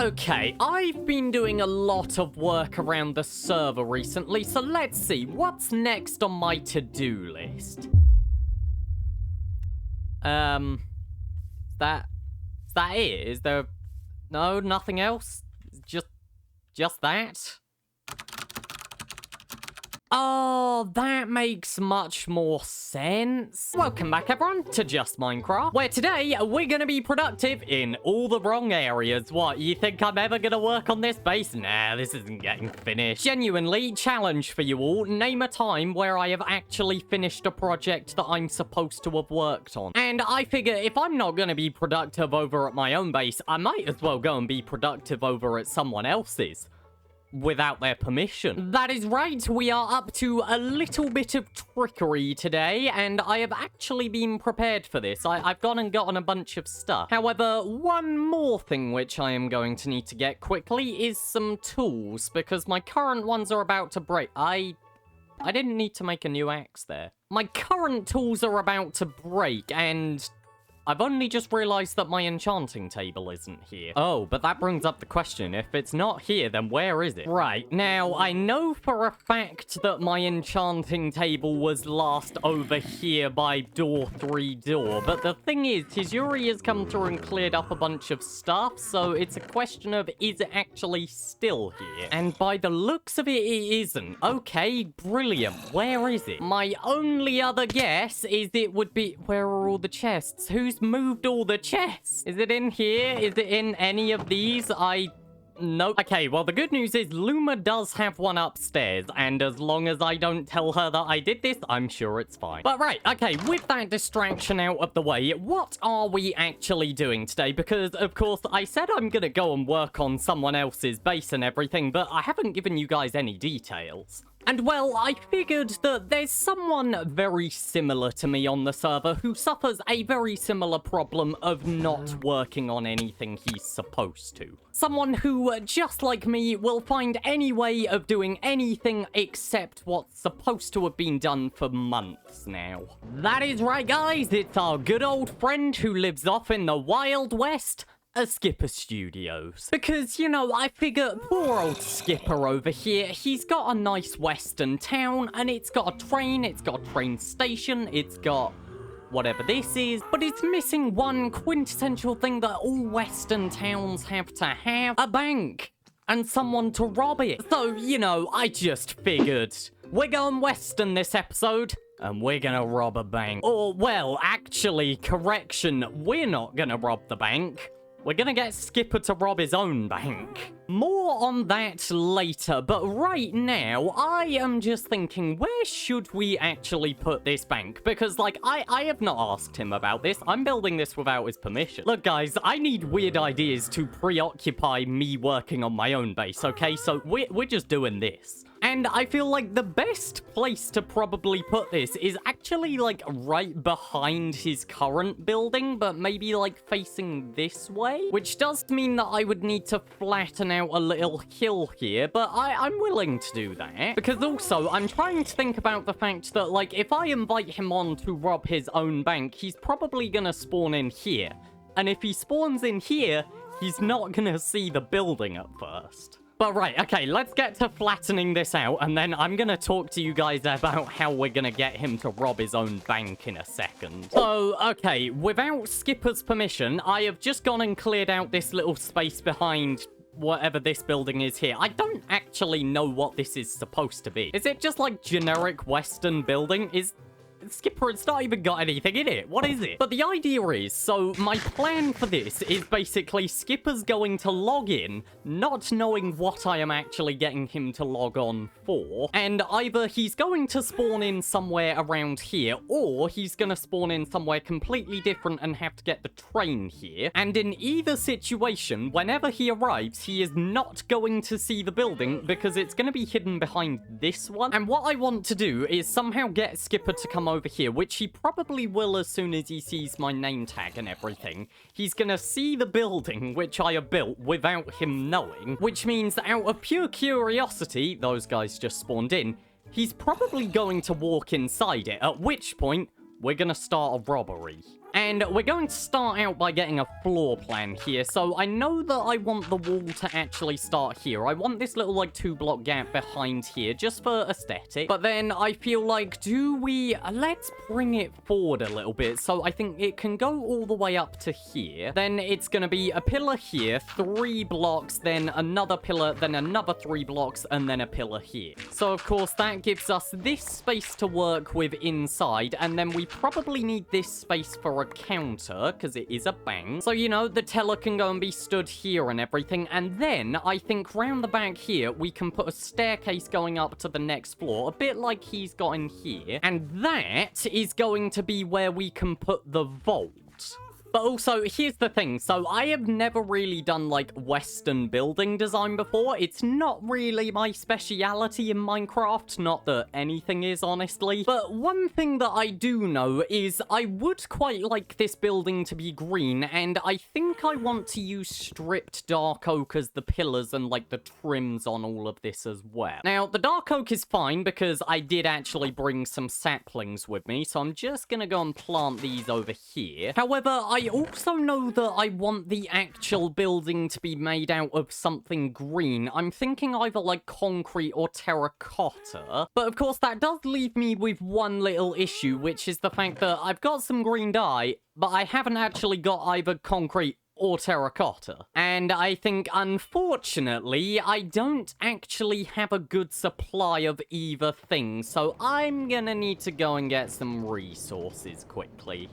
Okay, I've been doing a lot of work around the server recently, so let's see, what's next on my to-do list? Is that it? Is there... No, nothing else? Just that? Oh, that makes much more sense. Welcome back, everyone, to Just Minecraft, where today we're gonna be productive in all the wrong areas. What, you think I'm ever gonna work on this base? Nah, this isn't getting finished. Genuinely, challenge for you all. Name a time where I have actually finished a project that I'm supposed to have worked on. And I figure if I'm not gonna be productive over at my own base, I might as well go and be productive over at someone else's. Without their permission. That is right, we are up to a little bit of trickery today, and I have actually been prepared for this. I've gone and gotten a bunch of stuff. However, one more thing which I am going to need to get quickly is some tools, because my current ones are about to break. I didn't need to make a new axe there. My current tools are about to break, and I've only just realized that my enchanting table isn't here. Oh, but that brings up the question. If it's not here, then where is it? Right, now, I know for a fact that my enchanting table was last over here by door 3 door. But the thing is, Yuri has come through and cleared up a bunch of stuff, so it's a question of, is it actually still here? And by the looks of it, it isn't. Okay, brilliant. Where is it? My only other guess is it would be... Where are all the chests? Who's moved all the chests? Is it in here? Is it in any of these? Nope. Okay, well, the good news is Luma does have one upstairs, and as long as I don't tell her that I did this, I'm sure it's fine. But right, okay, with that distraction out of the way, what are we actually doing today? Because, of course, I said I'm gonna go and work on someone else's base and everything, but I haven't given you guys any details. And, well, I figured that there's someone very similar to me on the server who suffers a very similar problem of not working on anything he's supposed to. Someone who, just like me, will find any way of doing anything except what's supposed to have been done for months now. That is right, guys, it's our good old friend who lives off in the Wild West, a Skipper Studios. Because, you know, I figure poor old Skipper over here, he's got a nice western town, and it's got a train station, it's got whatever this is, but it's missing one quintessential thing that all western towns have to have: a bank and someone to rob it. So, you know, I just figured we're going western this episode, and we're gonna rob a bank. Or, well, actually, correction, we're not gonna rob the bank. We're gonna get Skipper to rob his own bank. More on that later, but right now, I am just thinking, where should we actually put this bank? Because, like, I have not asked him about this. I'm building this without his permission. Look, guys, I need weird ideas to preoccupy me working on my own base, okay? So we're just doing this. And I feel like the best place to probably put this is actually, like, right behind his current building, but maybe, like, facing this way. Which does mean that I would need to flatten out a little hill here, but I'm willing to do that. Because also, I'm trying to think about the fact that, like, if I invite him on to rob his own bank, he's probably gonna spawn in here. And if he spawns in here, he's not gonna see the building at first. But right, okay, let's get to flattening this out, and then I'm gonna talk to you guys about how we're gonna get him to rob his own bank in a second. So, okay, without Skipper's permission, I have just gone and cleared out this little space behind whatever this building is here. I don't actually know what this is supposed to be. Is it just like generic Western building? Skipper, it's not even got anything in it. What is it? But the idea is, so my plan for this is basically Skipper's going to log in, not knowing what I am actually getting him to log on for, and either he's going to spawn in somewhere around here, or he's going to spawn in somewhere completely different and have to get the train here. And in either situation, whenever he arrives, he is not going to see the building because it's going to be hidden behind this one. And what I want to do is somehow get Skipper to come over here, which he probably will as soon as he sees my name tag and everything. He's gonna see the building which I have built without him knowing, which means that out of pure curiosity, those guys just spawned in, he's probably going to walk inside it, at which point we're gonna start a robbery. And we're going to start out by getting a floor plan here. So I know that I want the wall to actually start here. I want this little, like, 2-block gap behind here, just for aesthetic. But then I feel like, let's bring it forward a little bit. So I think it can go all the way up to here. Then it's going to be a pillar here, 3 blocks, then another pillar, then another 3 blocks, and then a pillar here. So, of course, that gives us this space to work with inside, and then we probably need this space for a counter, because it is a bank. So, you know, the teller can go and be stood here and everything, and then I think round the back here, we can put a staircase going up to the next floor, a bit like he's got in here, and that is going to be where we can put the vault. But also, here's the thing. So, I have never really done, like, Western building design before. It's not really my speciality in Minecraft. Not that anything is, honestly. But one thing that I do know is I would quite like this building to be green. And I think I want to use stripped dark oak as the pillars and, like, the trims on all of this as well. Now, the dark oak is fine because I did actually bring some saplings with me. So, I'm just gonna go and plant these over here. However, I also know that I want the actual building to be made out of something green. I'm thinking either like concrete or terracotta. But of course that does leave me with one little issue, which is the fact that I've got some green dye, but I haven't actually got either concrete or terracotta. And I think, unfortunately, I don't actually have a good supply of either thing. So I'm gonna need to go and get some resources quickly.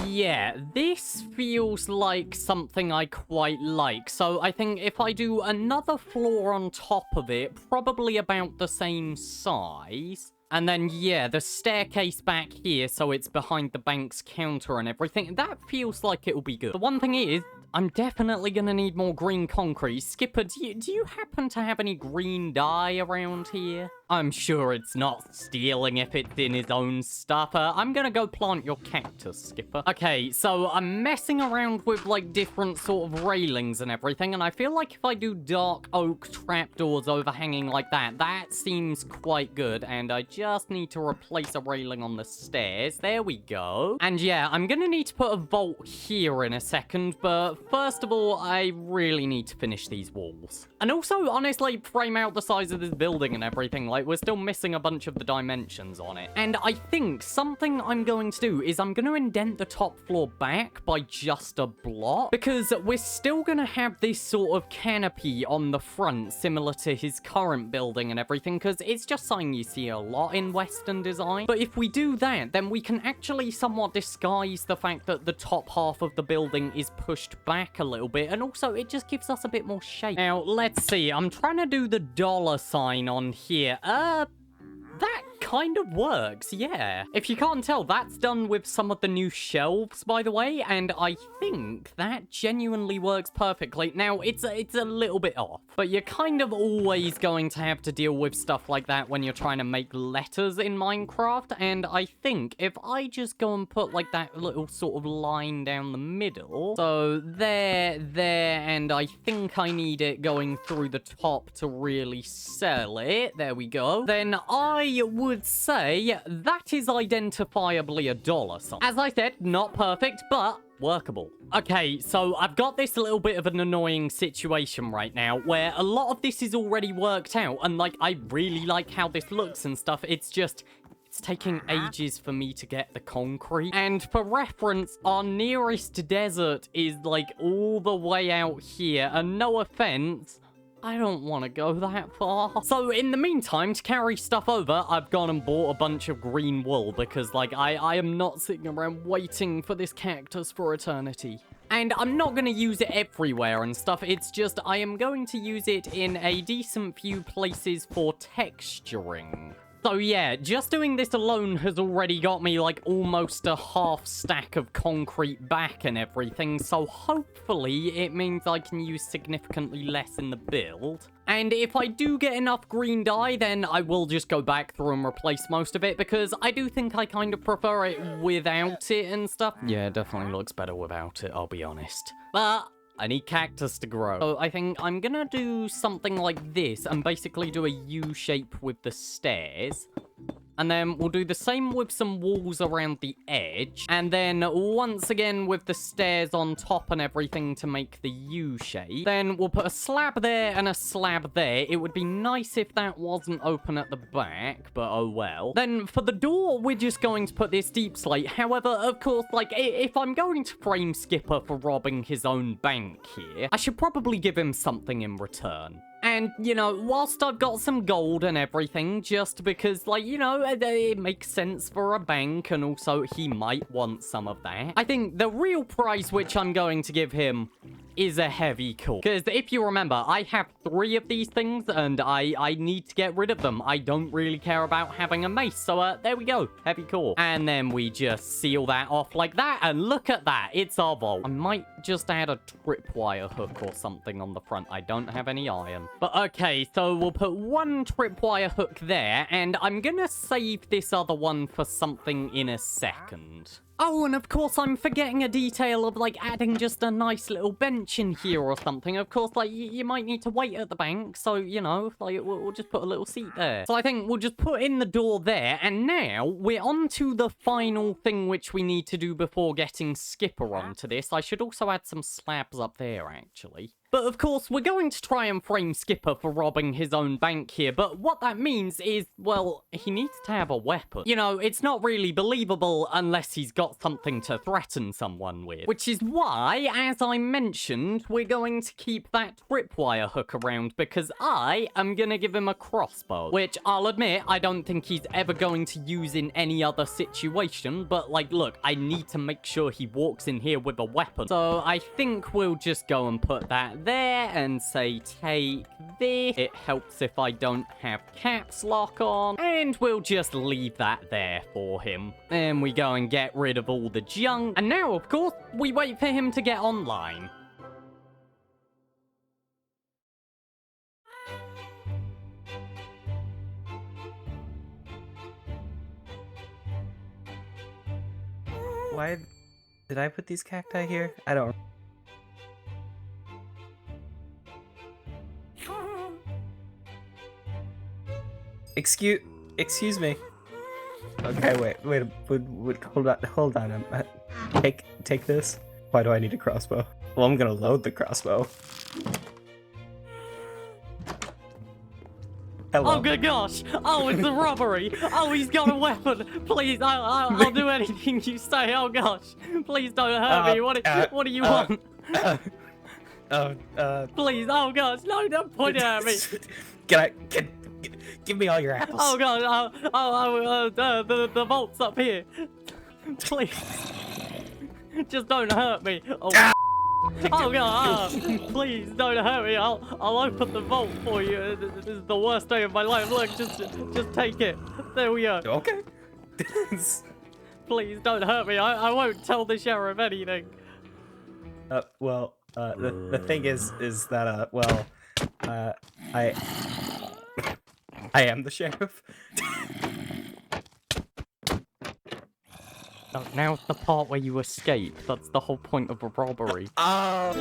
Yeah, this feels like something I quite like. So I think if I do another floor on top of it, probably about the same size. And then, yeah, the staircase back here, so it's behind the bank's counter and everything. That feels like it'll be good. The one thing is, I'm definitely gonna need more green concrete. Skipper, do you happen to have any green dye around here? I'm sure it's not stealing if it's in his own stuff. I'm gonna go plant your cactus, Skipper. Okay, so I'm messing around with, like, different sort of railings and everything, and I feel like if I do dark oak trapdoors overhanging like that, that seems quite good, and I just need to replace a railing on the stairs. There we go. And yeah, I'm gonna need to put a vault here in a second, but first of all, I really need to finish these walls. And also, honestly, frame out the size of this building and everything. Like, we're still missing a bunch of the dimensions on it. And I think something I'm going to do is I'm going to indent the top floor back by just a block, because we're still going to have this sort of canopy on the front, similar to his current building and everything, because it's just something you see a lot in Western design. But if we do that, then we can actually somewhat disguise the fact that the top half of the building is pushed back a little bit, and also it just gives us a bit more shape. Now, let's see. I'm trying to do the dollar sign on here. That kind of works, yeah. If you can't tell, that's done with some of the new shelves, by the way, and I think that genuinely works perfectly. Now, it's a little bit off, but you're kind of always going to have to deal with stuff like that when you're trying to make letters in Minecraft, and I think if I just go and put, like, that little sort of line down the middle, so there, and I think I need it going through the top to really sell it. There we go. Then I would say that is identifiably a dollar sign. As I said, not perfect, but workable. Okay, so I've got this little bit of an annoying situation right now where a lot of this is already worked out, and, like, I really like how this looks and stuff. It's just, it's taking ages for me to get the concrete. And for reference, our nearest desert is, like, all the way out here, and no offense, I don't want to go that far. So in the meantime, to carry stuff over, I've gone and bought a bunch of green wool because, like, I am not sitting around waiting for this cactus for eternity. And I'm not going to use it everywhere and stuff. It's just I am going to use it in a decent few places for texturing. So yeah, just doing this alone has already got me, like, almost a half stack of concrete back and everything, so hopefully it means I can use significantly less in the build. And if I do get enough green dye, then I will just go back through and replace most of it, because I do think I kind of prefer it without it and stuff. Yeah, it definitely looks better without it, I'll be honest. But I need cactus to grow. So I think I'm gonna do something like this and basically do a U shape with the stairs. And then we'll do the same with some walls around the edge. And then once again with the stairs on top and everything to make the U shape. Then we'll put a slab there and a slab there. It would be nice if that wasn't open at the back, but oh well. Then for the door, we're just going to put this deep slate. However, of course, like, if I'm going to frame Skipper for robbing his own bank here, I should probably give him something in return. And, you know, whilst I've got some gold and everything, just because, like, you know, it makes sense for a bank, and also he might want some of that. I think the real prize which I'm going to give him is a heavy core. Because if you remember, I have 3 of these things, and I need to get rid of them. I don't really care about having a mace, so there we go, heavy core. And then we just seal that off like that, and look at that, it's our vault. I might just add a tripwire hook or something on the front. I don't have any iron. But okay, so we'll put 1 tripwire hook there, and I'm gonna save this other one for something in a second. Oh, and of course I'm forgetting a detail of, like, adding just a nice little bench in here or something. Of course, like, you might need to wait at the bank, so, you know, like, we'll just put a little seat there. So I think we'll just put in the door there, and now we're on to the final thing which we need to do before getting Skipper onto this. I should also add some slabs up there, actually. But of course, we're going to try and frame Skipper for robbing his own bank here, but what that means is, well, he needs to have a weapon. You know, it's not really believable unless he's got something to threaten someone with. Which is why, as I mentioned, we're going to keep that tripwire hook around, because I am gonna give him a crossbow. Which, I'll admit, I don't think he's ever going to use in any other situation, but, like, look, I need to make sure he walks in here with a weapon. So I think we'll just go and put that there and say take this. It helps if I don't have caps lock on, and we'll just leave that there for him. Then we go and get rid of all the junk, and now of course we wait for him to get online. Why did I put these cacti here? I don't. Excuse me. Okay, wait, hold on. Take this. Why do I need a crossbow? Well, I'm gonna load the crossbow. Hello. Oh good gosh! Oh, it's a robbery! Oh, he's got a weapon! Please, I'll do anything you say. Oh gosh! Please don't hurt me. What do you want? Please, oh gosh! No, don't point it at me. Give me all your apples. Oh god! The vault's up here. Please, just don't hurt me. Oh. Oh god! Please don't hurt me. I'll open the vault for you. This is the worst day of my life. Look, just take it. There we go. Okay. Please don't hurt me. I won't tell the sheriff anything. Well, the thing is that I am the sheriff. Oh, now's the part where you escape. That's the whole point of a robbery. Oh.